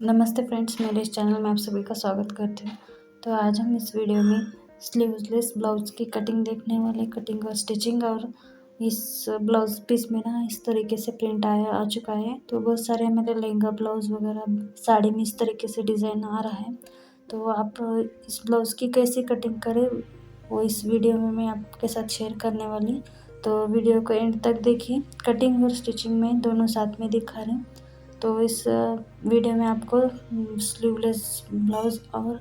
नमस्ते फ्रेंड्स, मेरे इस चैनल में आप सभी का स्वागत करती हूँ। तो आज हम इस वीडियो में स्लीवलेस ब्लाउज़ की कटिंग देखने वाले, कटिंग और स्टिचिंग। और इस ब्लाउज़ पीस में ना इस तरीके से प्रिंट आ चुका है। तो बहुत सारे मेरे लहंगा ब्लाउज़ वगैरह साड़ी में इस तरीके से डिज़ाइन आ रहा है। तो आप इस ब्लाउज़ की कैसे कटिंग करें वो इस वीडियो में मैं आपके साथ शेयर करने वाली। तो वीडियो को एंड तक देखिए। कटिंग और स्टिचिंग में दोनों साथ में दिखा रहे हैं। तो इस वीडियो में आपको स्लीवलेस ब्लाउज़ और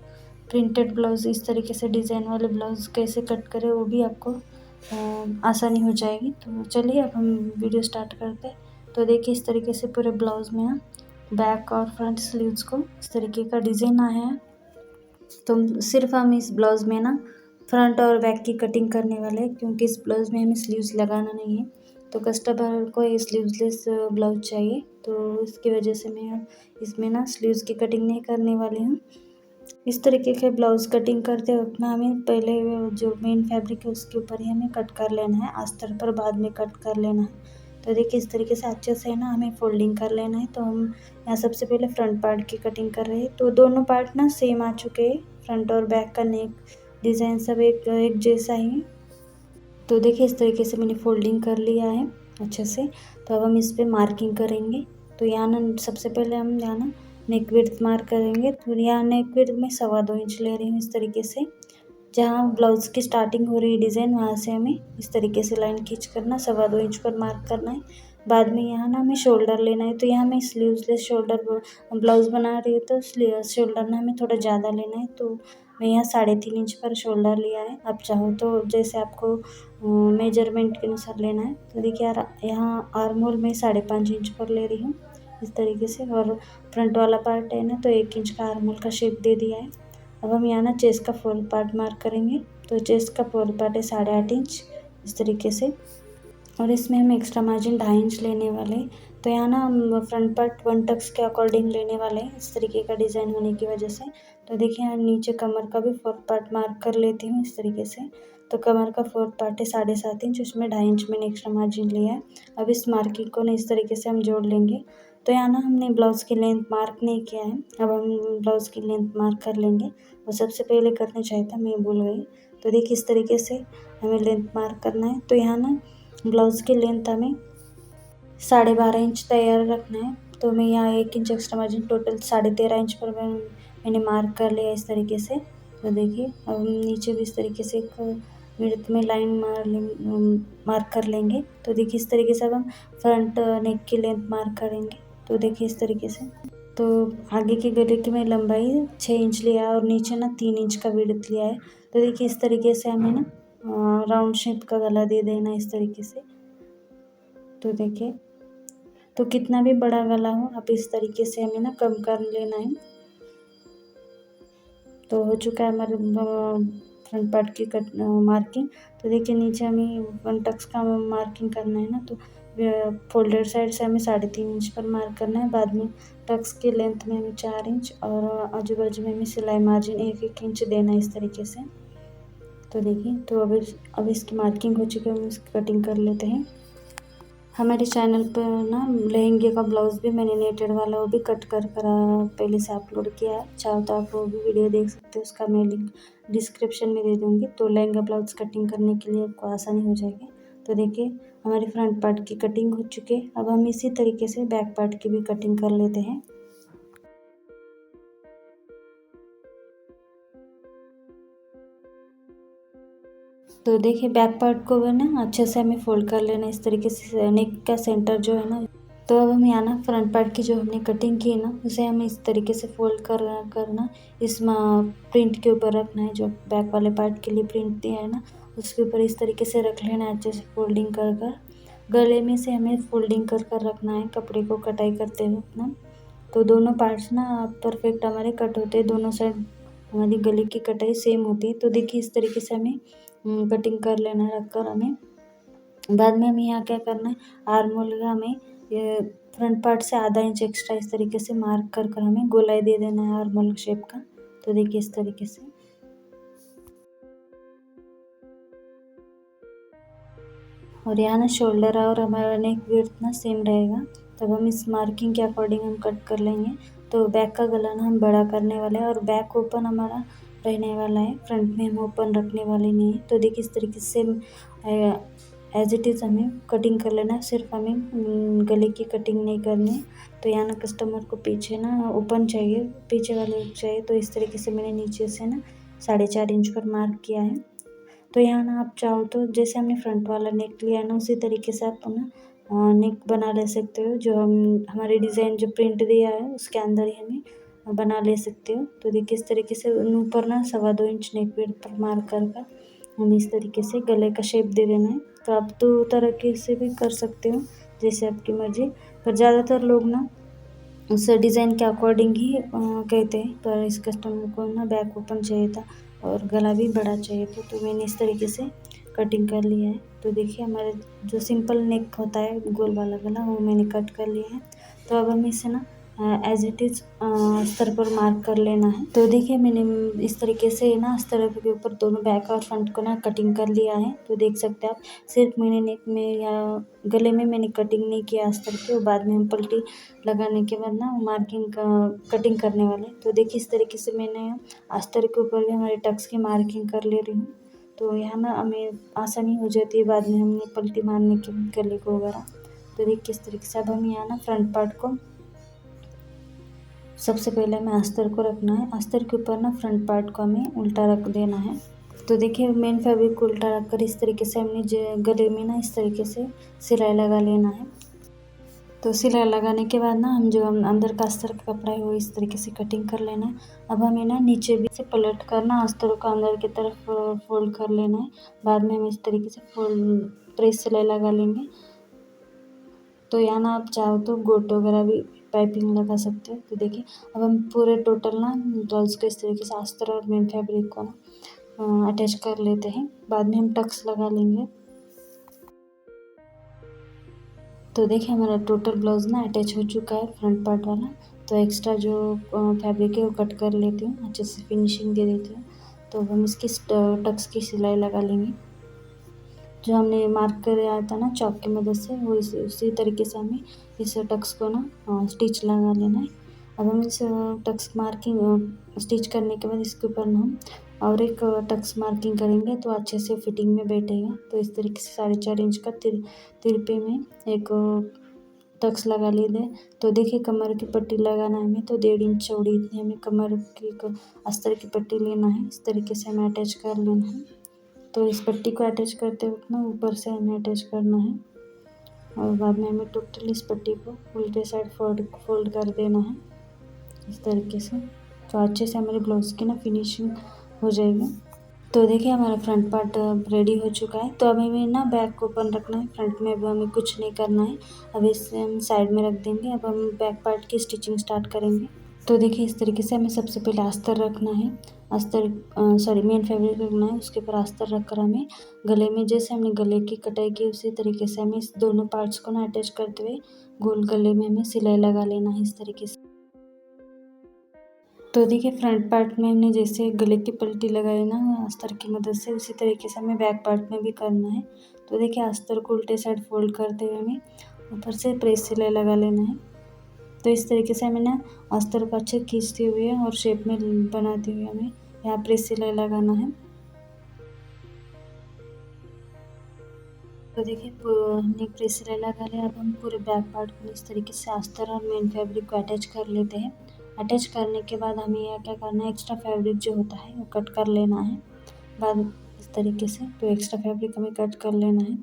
प्रिंटेड ब्लाउज़, इस तरीके से डिज़ाइन वाले ब्लाउज़ कैसे कट करें वो भी आपको आसानी हो जाएगी। तो चलिए अब हम वीडियो स्टार्ट करते हैं। तो देखिए इस तरीके से पूरे ब्लाउज़ में ना बैक और फ्रंट स्लीव्स को इस तरीके का डिज़ाइन आया है। तो सिर्फ हम इस ब्लाउज़ में ना फ्रंट और बैक की कटिंग करने वाले हैं, क्योंकि इस ब्लाउज़ में हमें स्लीव्स लगाना नहीं है। तो कस्टमर को ये स्लीवलेस ब्लाउज़ चाहिए, तो इसकी वजह से मैं इसमें ना स्लीव्स की कटिंग नहीं करने वाली हूँ। इस तरीके के ब्लाउज़ कटिंग करते वक्त ना हमें पहले जो मेन फैब्रिक है उसके ऊपर ही हमें कट कर लेना है, अस्तर पर बाद में कट कर लेना है। तो देखिए इस तरीके से अच्छे से ना हमें फोल्डिंग कर लेना है। तो हम यहाँ सबसे पहले फ्रंट पार्ट की कटिंग कर रहे हैं। तो दोनों पार्ट ना सेम आ चुके हैं, फ्रंट और बैक का नेक डिज़ाइन सब एक जैसा ही। तो देखिए इस तरीके से मैंने फोल्डिंग कर लिया है अच्छे से। तो अब हम इस पे मार्किंग करेंगे। तो यहाँ ना सबसे पहले हम यहाँ ना नेक विड्थ मार्क करेंगे। तो यहाँ नेक विड्थ में 2.25 इंच ले रही हूँ इस तरीके से। जहाँ ब्लाउज़ की स्टार्टिंग हो रही है डिज़ाइन, वहाँ से हमें इस तरीके से लाइन खींच कर ना 2.25 इंच पर मार्क करना है। बाद में यहाँ ना हमें शोल्डर लेना है। तो यहाँ मैं स्लीवलेस शोल्डर ब्लाउज़ बना रही हूँ, तो शोल्डर ना हमें थोड़ा ज़्यादा लेना है। तो मैं यहाँ 3.5 इंच पर शोल्डर लिया है। आप चाहो तो जैसे आपको मेजरमेंट के अनुसार लेना है। तो देखिए यार यहाँ आर्म होल में 5.5 इंच पर ले रही हूँ इस तरीके से। और फ्रंट वाला पार्ट है ना, तो 1 इंच का आर्म होल का शेप दे दिया है। अब हम यहाँ ना चेस्ट का फोर पार्ट मार्क करेंगे। तो चेस्ट का फोर पार्ट है 8.5 इंच इस तरीके से। और इसमें हम एक्स्ट्रा मार्जिन 2.5 इंच लेने वाले हैं। तो यहाँ ना हम फ्रंट पार्ट 1 टक्स के अकॉर्डिंग लेने वाले हैं, इस तरीके का डिज़ाइन होने की वजह से। तो देखिए यहाँ नीचे कमर का भी फोर्थ पार्ट मार्क कर लेती हूँ इस तरीके से। तो कमर का फोर्थ पार्ट है 7.5 इंच, उसमें 2.5 इंच मैंने एक्स्ट्रा मार्जिन लिया है। अब इस मार्किंग को ना इस तरीके से हम जोड़ लेंगे। तो यहाँ ना हमने ब्लाउज़ की लेंथ मार्क नहीं किया है, अब हम ब्लाउज़ की लेंथ मार्क कर लेंगे। वो सबसे पहले करना चाहिए था, मैं भूल गई। तो देखिए इस तरीके से हमें लेंथ मार्क करना है। तो यहाँ ना ब्लाउज़ की लेंथ हमें 12.5 इंच तैयार रखना है। तो मैं यहाँ 1 inch extra margin total 13.5 inch पर मैंने मार्क कर लिया इस तरीके से। तो देखिए अब हम नीचे भी इस तरीके से एक विड्थ में लाइन मार्क कर लेंगे। तो देखिए इस तरीके से अब हम फ्रंट नेक की लेंथ मार्क करेंगे। तो देखिए इस तरीके से। तो आगे के गले की मैं लंबाई 6 इंच लिया है और नीचे ना 3 इंच का विड्थ लिया है। तो देखिए इस तरीके से हमें ना राउंड शेप का गला दे देना इस तरीके से। तो देखिए, तो कितना भी बड़ा गला हो आप इस तरीके से हमें ना कम कर लेना है। तो हो चुका है हमारे फ्रंट पार्ट की मार्किंग। तो देखिए नीचे हमें 1 टक्स का मार्किंग करना है ना। तो फोल्डेड साइड से हमें 3.5 इंच पर मार्क करना है। बाद में टक्स की लेंथ में हमें 4 इंच और आजू बाजू में हमें सिलाई मार्जिन 1-1 इंच देना है इस तरीके से। तो देखिए, तो अब इसकी मार्किंग हो चुकी है, हम इसकी कटिंग कर लेते हैं। हमारे चैनल पर ना लहंगे का ब्लाउज़ भी मैंने नेटेड वाला वो भी कट कर पहले से अपलोड किया है। चाहो तो आप वो भी वीडियो देख सकते हो, उसका मैं लिंक डिस्क्रिप्शन में दे दूँगी। तो लहंगा ब्लाउज़ कटिंग करने के लिए आपको आसानी हो जाएगी। तो देखिए हमारे फ्रंट पार्ट की कटिंग हो चुकी है। अब हम इसी तरीके से बैक पार्ट की भी कटिंग कर लेते हैं। तो देखिए बैक पार्ट को भी ना अच्छे से हमें फोल्ड कर लेना इस तरीके से, नेक का सेंटर जो है ना। तो अब हम यहाँ ना फ्रंट पार्ट की जो हमने कटिंग की है ना, उसे हमें इस तरीके से फोल्ड करना इस प्रिंट के ऊपर रखना है। जो बैक वाले पार्ट के लिए प्रिंट दिया है ना, उसके ऊपर इस तरीके से रख लेना है अच्छे से फोल्डिंग कर गले में से हमें फोल्डिंग कर रखना है कपड़े को कटाई करते वक्त ना। तो दोनों पार्ट्स ना परफेक्ट हमारे कट होते हैं, दोनों साइड हमारी गले की कटाई सेम होती है। तो देखिए इस तरीके से हमें कटिंग कर लेना है रखकर हमें। बाद में हमें यहाँ क्या करना है, आर्म होल का हमें ये फ्रंट पार्ट से आधा इंच एक्स्ट्रा इस तरीके से मार्क कर हमें गोलाई दे देना है आर्म होल शेप का। तो देखिए इस तरीके से। और यहाँ ना शोल्डर और हमारा नेक विड्थ ना सेम रहेगा। तब हम इस मार्किंग के अकॉर्डिंग हम कट कर लेंगे। तो बैक का गला ना हम बड़ा करने वाले हैं और बैक ओपन हमारा रहने वाला है, फ्रंट में हम ओपन रखने वाले नहीं है। तो देखिए इस तरीके से एज इट इज़ हमें कटिंग कर लेना है, सिर्फ हमें गले की कटिंग नहीं करनी है। तो यहाँ ना कस्टमर को पीछे ना ओपन चाहिए, पीछे वाले चाहिए, तो इस तरीके से मैंने नीचे से ना 4.5 इंच पर मार्क किया है। तो यहाँ ना आप चाहो तो जैसे हमने फ्रंट वाला नेक लिया ना उसी तरीके से आप ना नेक बना ले सकते हो, जो हम हमारे डिज़ाइन जो प्रिंट दिया है उसके अंदर ही हमें बना ले सकते हो। तो देखिए इस तरीके से ऊपर ना 2.25 इंच नेक पर मार्क कर हमें इस तरीके से गले का शेप दे देना है। तो आप 2 तरीके से भी कर सकते हो, जैसे आपकी मर्ज़ी, पर ज़्यादातर लोग ना उस डिज़ाइन के अकॉर्डिंग ही कहते हैं। पर इस कस्टमर को ना बैक ओपन चाहिए था और गला भी बड़ा चाहिए था, तो मैंने इस तरीके से कटिंग कर लिया है। तो देखिए हमारे जो सिंपल नेक होता है गोल वाला गला, वो मैंने कट कर लिया है। तो अब हम इसे ना एज इट इज़ अस्तर पर मार्क कर लेना है। तो देखिए मैंने इस तरीके से ना अस्तर के ऊपर दोनों बैक और फ्रंट को ना कटिंग कर लिया है। तो देख सकते हैं आप, सिर्फ मैंने नेक में या गले में मैंने कटिंग नहीं किया अस्तर के, और बाद में हम पल्टी लगाने के बाद ना मार्किंग का कटिंग करने वाले। तो देखिए इस तरीके से मैंने अस्तर के ऊपर भी हमारे टक्स की मार्किंग कर ले रही हूँ। तो यहाँ ना हमें आसानी हो जाती है बाद में हमने पल्टी मारने के गले को वगैरह। तो देखिए किस तरीके से अब हम यहाँ ना फ्रंट पार्ट को सबसे पहले हमें अस्तर को रखना है, अस्तर के ऊपर ना फ्रंट पार्ट को हमें उल्टा रख देना है। तो देखिए मेन फैब्रिक को उल्टा रख कर इस तरीके से हमने गले में ना इस तरीके से सिलाई लगा लेना है। तो सिलाई लगाने के बाद ना हम अंदर का अस्तर का कपड़ा है वो इस तरीके से कटिंग कर लेना है। अब हमें ना नीचे भी से पलट कर ना अस्तर को अंदर की तरफ फोल्ड कर लेना है। बाद में हम इस तरीके से प्रेस सिलाई लगा लेंगे। तो यहाँ ना आप चाहो तो गोट वगैरह भी पाइपिंग लगा सकते हो। तो देखिए अब हम पूरे टोटल ना ब्लाउज को इस तरीके से अस्तर और मेन फैब्रिक को ना अटैच कर लेते हैं। बाद में हम टक्स लगा लेंगे। तो देखिए हमारा टोटल ब्लाउज ना अटैच हो चुका है फ्रंट पार्ट वाला। तो एक्स्ट्रा जो फैब्रिक है वो कट कर लेती हूँ, अच्छे से फिनिशिंग दे देती हूँ। तो हम इसकी टक्स की सिलाई लगा लेंगे, जो हमने मार्क कराया था ना चॉक की मदद से, वो उसी तरीके से हमें इस टक्स को ना स्टिच लगा लेना है। अब हम इस टक्स मार्किंग स्टिच करने के बाद इसके ऊपर हम और एक टक्स मार्किंग करेंगे, तो अच्छे से फिटिंग में बैठेगा। तो इस तरीके से 4.5 इंच का तिरपे में एक टक्स लगा लिए। तो देखिए कमर की पट्टी लगाना है हमें, तो 1.5 इंच चौड़ी इतनी हमें कमर की अस्तर की पट्टी लेना है। इस तरीके से हमें अटैच कर लेना है। तो इस पट्टी को अटैच करते वक्त ना ऊपर से हमें अटैच करना है और बाद में हमें टोटल इस पट्टी को उल्टे साइड फोल्ड कर देना है इस तरीके से। तो अच्छे से हमारे ब्लाउज की ना फिनिशिंग हो जाएगी। तो देखिए हमारा फ्रंट पार्ट रेडी हो चुका है। तो अब हमें ना बैक ओपन रखना है, फ्रंट में अब हमें कुछ नहीं करना है। अब इसे हम साइड में रख देंगे। अब हम बैक पार्ट की स्टिचिंग स्टार्ट करेंगे। तो देखिए इस तरीके से हमें सबसे पहले अस्तर रखना है, मेन फैब्रिक रखना है, उसके ऊपर अस्तर रखकर हमें गले में जैसे हमने गले की कटाई की उसी तरीके से हमें इस दोनों पार्ट्स को ना अटैच करते हुए गोल गले में हमें सिलाई लगा लेना है इस तरीके से। तो देखिए फ्रंट पार्ट में हमने जैसे गले की पल्टी लगाई ना अस्तर की मदद से, उसी तरीके से हमें बैक पार्ट में भी करना है। तो देखिए अस्तर को उल्टे साइड फोल्ड करते हुए हमें ऊपर से प्रेस सिलाई लगा लेना है। तो इस तरीके से हमें ना अस्तर को अच्छे खींचते हुए और शेप में बनाते हुए हमें यहाँ प्रेस सिलाई लगाना है। तो देखिए हमने प्रेस सिलाई लगा लिया। अब हम पूरे बैक पार्ट को इस तरीके से अस्तर और मेन फैब्रिक को अटैच कर लेते हैं। अटैच करने के बाद हमें यह क्या करना है, एक्स्ट्रा फैब्रिक जो होता है वो कट कर लेना है बाद इस तरीके से। तो एक्स्ट्रा फैब्रिक हमें कट कर लेना है।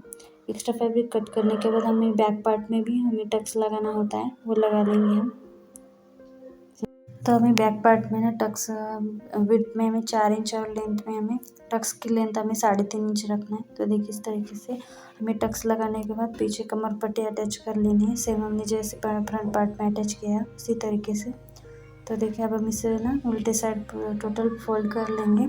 एक्स्ट्रा फैब्रिक कट करने के बाद हमें बैक पार्ट में भी हमें टक्स लगाना होता है, वो लगा लेंगे हम। तो हमें बैक पार्ट में ना टक्स विड्थ में हमें 4 इंच और लेंथ में हमें टक्स की लेंथ हमें 3.5 इंच रखना है। तो देखिए इस तरीके से हमें टक्स लगाने के बाद पीछे कमर पट्टी अटैच कर लेनी है, सेम हमने जैसे फ्रंट पार्ट में अटैच किया उसी तरीके से। तो देखिए अब हम इसे ना उल्टे साइड टोटल फोल्ड कर लेंगे।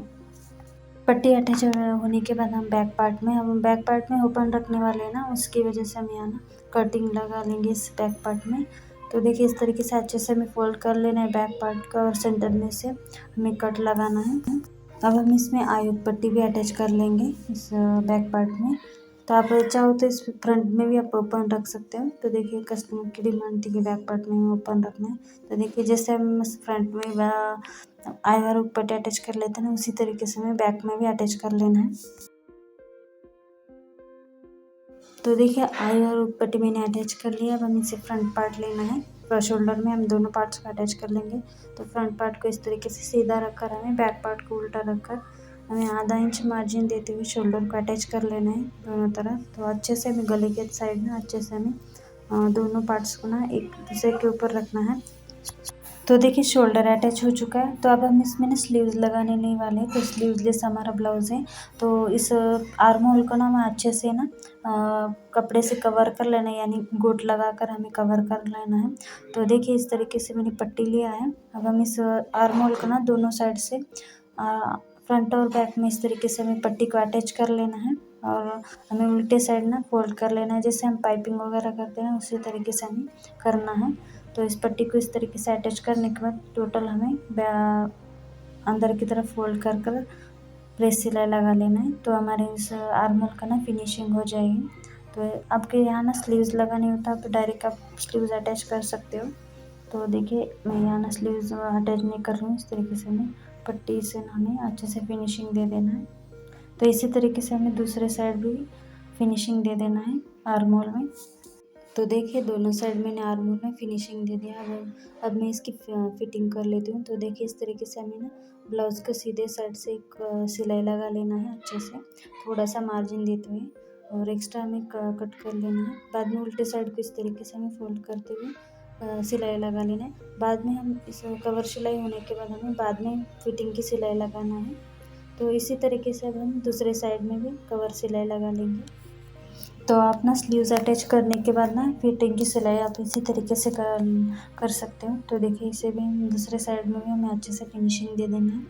पट्टी अटैच होने के बाद हम बैक पार्ट में ओपन रखने वाले हैं ना, उसकी वजह से हम यहाँ ना कटिंग लगा लेंगे इस बैक पार्ट में। तो देखिए इस तरीके से अच्छे से हमें फोल्ड कर लेना है बैक पार्ट का और सेंटर में से हमें कट लगाना है। अब हम इसमें आयुक्त पट्टी भी अटैच कर लेंगे इस बैक पार्ट में। तो आप चाहो तो इस फ्रंट में भी आप ओपन रख सकते हो। तो देखिए कस्टमर की डिमांड थी कि बैक पार्ट में ओपन रखना है। तो देखिए जैसे हम फ्रंट में आई और पट्टी अटैच कर लेते हैं ना, उसी तरीके से हमें बैक में भी अटैच कर लेना है। तो देखिए आई और पट्टी मैंने अटैच कर लिया। अब हमें इसे फ्रंट पार्ट लेना है। शोल्डर में हम दोनों पार्ट्स को अटैच कर लेंगे। तो फ्रंट पार्ट को इस तरीके से सीधा रखकर हमें बैक पार्ट को उल्टा रखकर हमें आधा इंच मार्जिन देते हुए शोल्डर को अटैच कर लेना है दोनों तरफ। तो अच्छे से हमें गले के साइड में अच्छे से हमें दोनों पार्ट्स को ना एक दूसरे के ऊपर रखना है। तो देखिए शोल्डर अटैच हो चुका है। तो अब हम इसमें ना स्लीव्स लगाने नहीं वाले हैं। तो स्लीवलेस हमारा ब्लाउज़ है। तो इस आर्म होल को ना हमें अच्छे से ना कपड़े से कवर कर लेना है, यानी गोट लगाकर हमें कवर कर लेना है। तो देखिए इस तरीके से मैंने पट्टी लिया है। अब हम इस आर्म होल को ना दोनों साइड से फ्रंट और बैक में इस तरीके से हमें पट्टी को अटैच कर लेना है और हमें उल्टे साइड ना फोल्ड कर लेना है। जैसे हम पाइपिंग वगैरह करते हैं उसी तरीके से हमें करना है। तो इस पट्टी को इस तरीके से अटैच करने के बाद टोटल हमें अंदर की तरफ फोल्ड कर कर प्रेस सिलाई लगा लेना है। तो हमारे इस आर्म होल का ना फिनिशिंग हो जाएगी। तो आपके यहाँ ना स्लीव्स लगानी होता है तो डायरेक्ट आप स्लीव्स अटैच कर सकते हो। तो देखिए मैं यहाँ ना स्लीव्स अटैच नहीं कर रही हूँ। इस तरीके से हमें पट्टी से हमें अच्छे से फिनिशिंग दे देना है। तो इसी तरीके से हमें दूसरे साइड भी फिनिशिंग दे देना है आर्म होल में। तो देखिए दोनों साइड मैंने आर्म होल में फिनिशिंग दे दिया। अब मैं इसकी फिटिंग कर लेती हूँ। तो देखिए इस तरीके से हमें ना ब्लाउज़ को सीधे साइड से एक सिलाई लगा लेना है अच्छे से, थोड़ा सा मार्जिन देते हुए, और एक्स्ट्रा हमें कट कर लेना है। बाद में उल्टे साइड को इस तरीके से हमें फोल्ड करते हुए सिलाई लगा लेना है। बाद में हम इस कवर सिलाई होने के बाद हमें बाद में फिटिंग की सिलाई लगाना है। तो इसी तरीके से अब हम दूसरे साइड में भी कवर सिलाई लगा लेंगे। तो आप ना स्लीव्स अटैच करने के बाद ना फिटिंग की सिलाई आप इसी तरीके से कर सकते हो। तो देखिए इसे भी हम दूसरे साइड में भी हमें अच्छे से फिनिशिंग दे देना है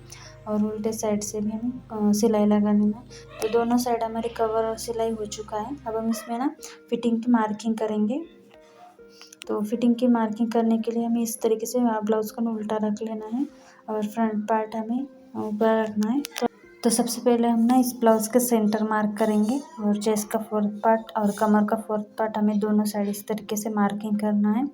और उल्टे साइड से भी हमें सिलाई लगा लेना है। तो दोनों साइड हमारी कवर और सिलाई हो चुका है। अब हम इसमें ना फिटिंग की मार्किंग करेंगे। तो फिटिंग की मार्किंग करने के लिए हमें इस तरीके से ब्लाउज़ को उल्टा रख लेना है और फ्रंट पार्ट हमें ऊपर रखना है। तो सबसे पहले हम ना इस ब्लाउज़ का सेंटर मार्क करेंगे और चेस्ट का फोर्थ पार्ट और कमर का फोर्थ पार्ट हमें दोनों साइड इस तरीके से मार्किंग करना है।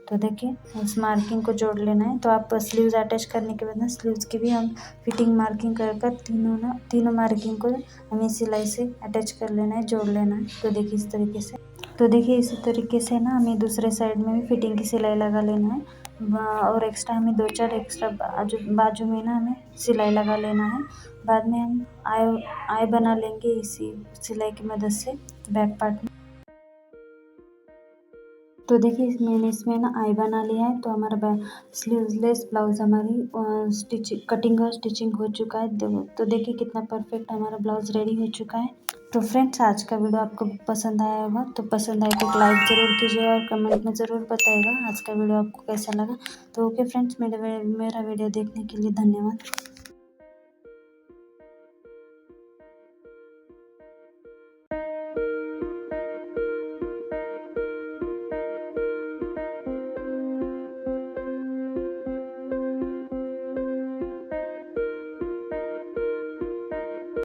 तो देखिए उस मार्किंग को जोड़ लेना है। तो आप स्लीव्स अटैच करने के बाद ना स्लीव्स की भी हम फिटिंग मार्किंग कर कर तीनों मार्किंग को हमें सिलाई से अटैच कर लेना है, जोड़ लेना है। तो देखिए इस तरीके से। तो देखिए इसी तरीके से ना हमें दूसरे साइड में भी फिटिंग की सिलाई लगा लेना है और एक्स्ट्रा हमें 2-4 एक्स्ट्रा बाजू में ना हमें सिलाई लगा लेना है। बाद में हम आई बना लेंगे इसी सिलाई की मदद से बैक पार्ट में। तो देखिए मैंने इसमें ना आई बना लिया है। तो हमारा स्लीवलेस ब्लाउज़ हमारी कटिंग और स्टिचिंग हो चुका है। तो देखिए कितना परफेक्ट हमारा ब्लाउज़ रेडी हो चुका है। तो फ्रेंड्स आज का वीडियो आपको पसंद आया होगा। तो पसंद आए तो लाइक ज़रूर कीजिएगा और कमेंट में ज़रूर बताइएगा आज का वीडियो आपको कैसा लगा। तो ओके फ्रेंड्स, मेरा वीडियो देखने के लिए धन्यवाद।